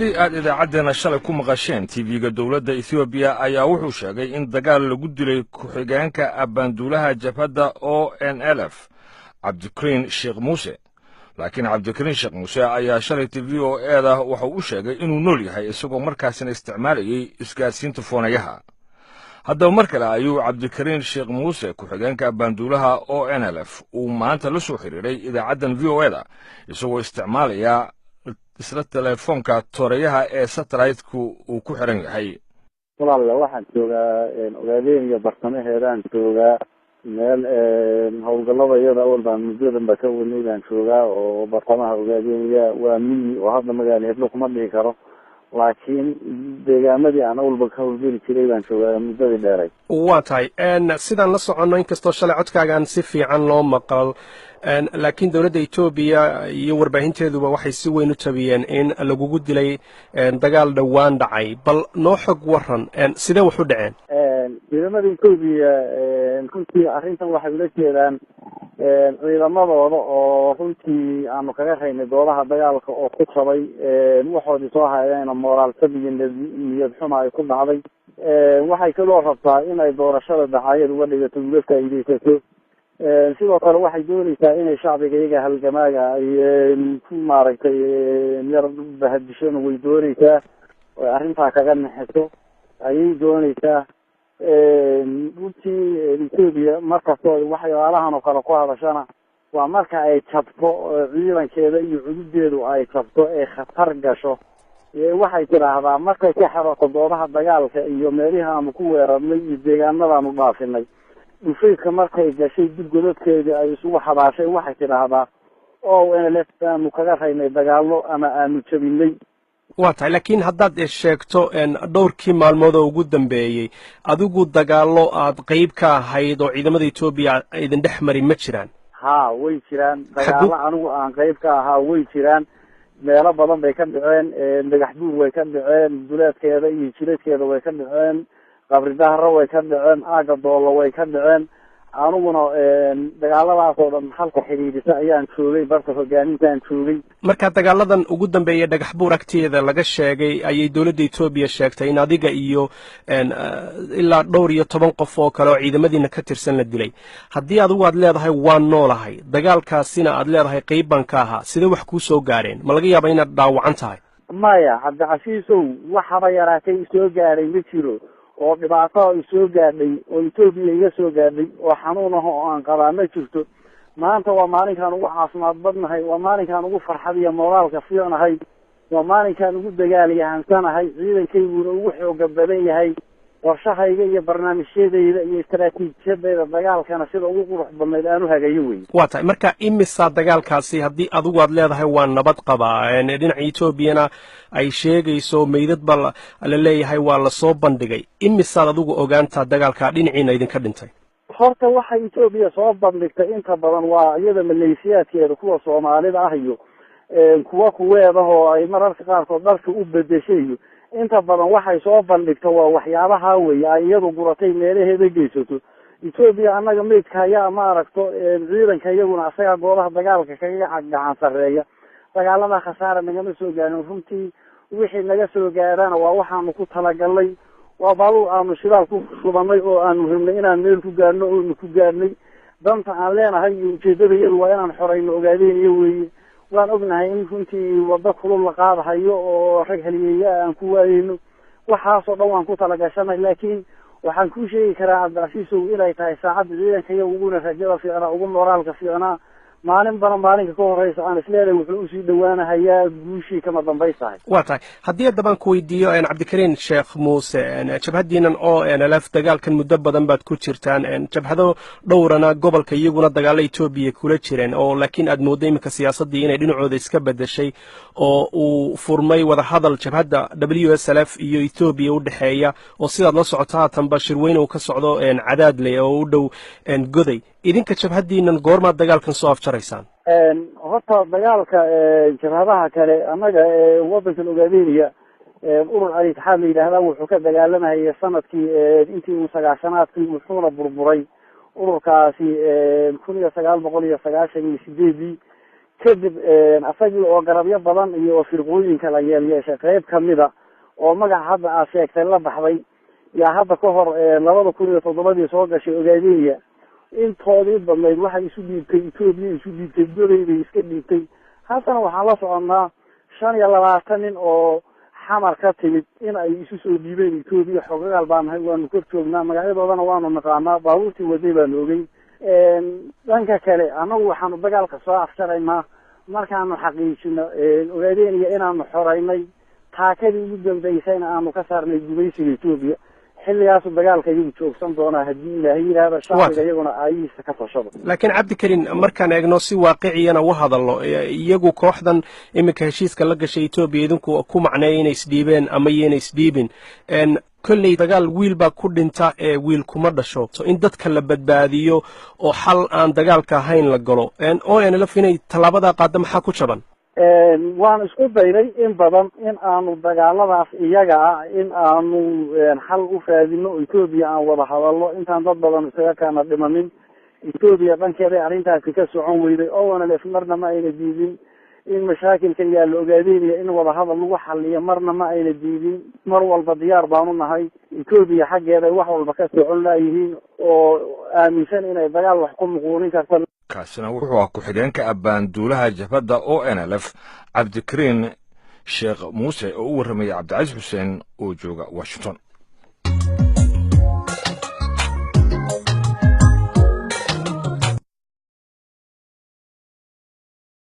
sidii aad idaacaddeenna shalay ku maqasheen tv-ga dowladda etoobiya ayaa wuxuu sheegay in dagaal lagu dilay ku-xigeenka abbaanduulaha jabhadda ONLF cabdikariin sheekh muuse laakiin cabdikariin sheekh muuse ayaa shalay TVOA waxa uu sheegay inuu nool yahay isagoo markaasina isticmaalayay isgaadhsiinta foonayaha haddaba mar kale ayuu cabdikariin sheekh muuse ku-xigeenka abbaanduulaha ONLF uu maanta la soo xiriiray idaacaddan VOA isagoo isticmaalaya isla telefoonka tooreyaha ee satellite-ku uu ku xiran yahay walaal waxaan joogaa ogaadeen iyo bartamaheedaan joogaa meel howlgallada iyada awal baan muddadan ba ka wadnay baan joogaa oo bartamaha ogaadeenaya waa miyi oo hadda magaalo heblo kuma dhihi karo laakiin deegaamadii aan awalba ka howlgeli jiray baan joogaa muddadii dheeray waa tahay sidaan la soconno inkastoo shalay codkaagaan si fiican loo maqal laakiin dowladda Ethiopia iyo warbaahinteeduba waxay si weyn u tabiyeen in lagugu dilay dagaal dhawaan dhacay bal noo xog waran sidee wax u dhaceen ciidamada Ethiopia runtii arrintan waxay ula jeedaan ciidamadooda oo runtii aanu kaga raynay goobaha dagaalka oo ku jabay waxoodii soo hayeen moraal sabiga niyad xuma ay ku dhacday waxay kaloo rabtaa inay doorashada dacaayad uga dhigato uga faa'iidaysato sidoo kale waxay doonaysaa inay shacbiga iyaga halgamaaga ay ku maaragtay yar bahadishona way doonaysaa oo arrintaa kaga naxiso ayay doonaysaa runtii Ethiopia markastoo waxyaalahan oo kale ku hadashana waa marka ay jabto ciidankeeda iyo cududeedu ay jabto ee khatar gasho waxay tiraahdaa markay ka xarato goobaha dagaalka iyo meelaha aanu ku weerarnay iyo deegaanadaanu dhaafinay dhufayska markay gashay dibgodadkeedii ay isugu xabaashay waxay tidhaahdaa ONLF aanu kaga raynay dagaallo ama aanu jabinay waa tahay laakiin haddaad sheegto dhowrkii maalmood oo ugu dambeeyey adigu dagaallo aad qayb ka ahayd oo ciidamada Ethiopia idin dhex mari ma jiraan haa way jiraan dagaallo anigu aan qayb ka ahaa way jiraan meelo badan bay ka dhaceen dhagax buur way ka dhaceen duleedkeeda iyo jireedkeeda way ka dhaceen qabri dahro way ka dhaceen aaga doolo way ka dhaceen aniguna dagaaladaas oo dhan halka xiriirisa ayaan joogay barta hogaamintaan joogay marka dagaaladan ugu dambeeyay dhagax buur agteeda laga sheegay ayay dowladda Ethiopia sheegtay in adiga iyo ilaa dhowr iyo 10 qof oo kale oo ciidamadiina ka tirsan la dilay haddii adigu aad leedahay waan noolahay dagaalkaasina aad leedahay qayb baan ka ahaa sidee wax kuu soo gaareen ma laga yaabaa inaad dhaawacan tahay maya hadda casiisow waxaba yaraatay soo gaaray ma jiro oo dhibaato ay soo gaadhay oo Ethiopia iga soo gaadhay oo xanuun ah oo aan qabaa ma jirto maanta waa maalinkaan ugu caafimaad badnahay waa maalinkaan ugu farxad iyo moraalka fiicnahay waa maalinkaan ugu dagaalyahansanahay ciidankayguna ugu xooga badan yahay qorshahayga iyo barnaamijyadayda iyo istaraatiijiyadayda dagaalkana sida ugu qurux badnayd aanu hagayo wey waa tahay marka imisa dagaalkaasi haddii adigu aad leedahay waa nabad qabaa dhinaca Ethiopiana ay sheegayso meydad bal la leeyahay waa la soo bandhigay imisaad adigu ogaantaa dagaalka dhinaciina idinka dhintay horta waxa Ethiopia soo bandhigtay inta badan waa iyada maleeshiyaadkeeda kuwa Soomaalida ah iyo kuwa kuweeda oo ay mararka qaarkood dharka u bedeshay inta badan waxay soo bandhigta waa waxyaabaha weey ay iyadu guratay meelaheeda geysato Ethiopia anaga meedka ayaa ma aragto ciidanka iyaguna asaga goobaha dagaalka kaga gacan sareeya dagaalada khasaare naga soo gaarin runtii wixii naga soo gaarana waa waxaanu ku talagalay waa bal aanu shidaal ku subanay oo aanu rabnay inaan meel ku gaarno oo ku gaarnay danta aan leenahay ujeedadayadu waa inaan xoreyno ogaadeen iyo weeye waan ognahay in runtii wada kulul la qaadayo oo rag haliyeeya aan ku waayeyno waxaas oo dhan waan ku talagashanay laakiin waxaan ku sheegi karaa Cabdilcasiisow inay tahay saacadda ciidanka iyo ugu rajada fiicna ugu moraalka fiicna maalin badan maalinka ka horeysa aan isleeyahay wuxuu u sii dhawaanayaa guushii kama dambaysahay waa tahay haddii dabaan ku weydiiyo cabdikariin sheekh muuse jabhadiinan ONLF dagaalkan muddo badan baad ku jirtaan jabhado dhowrana gobolka iyaguna dagaalo Ethiopia kula jireen oo laakiin aad mooday iminka siyaasadii inay dhinacooda iska bedeshay oo uu furmay wada hadal jabhada WSLF iyo Ethiopia u dhaxeeya oo sidaad la socotaa tan bashir weyn oo ka socdo cadaadle oo u dhow goday idinka jabhadiinan goorma dagaalkan soo afjaraysaan horta dagaalka jabhadaha kale anaga wadanka ogaadeenaya urur Ali Taxaad la yiraahdaa wuxuu ka dagaalamay sanadkii intii uu 9aadkii wuxuuna burburay ururkaasi 1998 kadib asagii oo garabyo badan iyo firqooyin kala yeeshay qayb kamida oo magaca hadda aad sheegtay la baxday yaa hadda ka hor 2007 soo gashay Ogaadeniya intoodii badnayd waxay isu dhiibtay Itoobiya isu dhiibtay goleeyay iska dhiibtay haddana waxaa la soconaa 25 nin oo xamar ka timid in ay isu soo dhiibeen Itoobiya xogaal baan hay waanu ka joognaa magacadoodana waanu naqaanaa baabuurtii waday baan ogey dhanka kale anagu waxaanu dagaalka soo afjaraynaa markaanu xaqiijino Ogaadeniya inaanu xoreynay taakadii ugu dambeysayna aanu ka saarnay gumaysiga Itoobiya xilligaas dagaalka iyagu joogsan doona hadii Ilaahay yiraahdo shacbiga iyaguna ayisa ka tashado laakiin Cabdi Kariin markaan eegno si waaqiciyana u hadallo iyagu kooxdan imika heshiiska la gashay Itoobiya idinku ku macnay inay isdhiibeen ama inay isdhiibin كل دجال ويل بكون تا ويل كمرة شو إن دت كلا بدباديو أو حل عن دجال كهين للجلو إن أو يعني لفيني طلبة قدم حكوا شبان وأنا أقول بيري إن بدن إن أنا دجال ضعف إيجا إن أنا حل أفادينه إثيوبيا وضح الله إن كان ضد بدن سيا كان دمامين إثيوبيا كان كذا علين تكسر عمري أو أنا لفمرنا ما إلى جيزين إن مشاكل كلها الأوجادية إن وضع هذا الوحى اللي مرنا ما إلى الدين مروا البديار بانونا هاي الكوبية حق هذا الوحى والبكاس علا يهين وآمسان إن البيار وحكم غورين كثر كاسنا وحوا كحجانك أبان دولها جفدة ONLF عبد الكريم شيخ موسى ورمي عبد العزيز حسين وجوجا واشنطن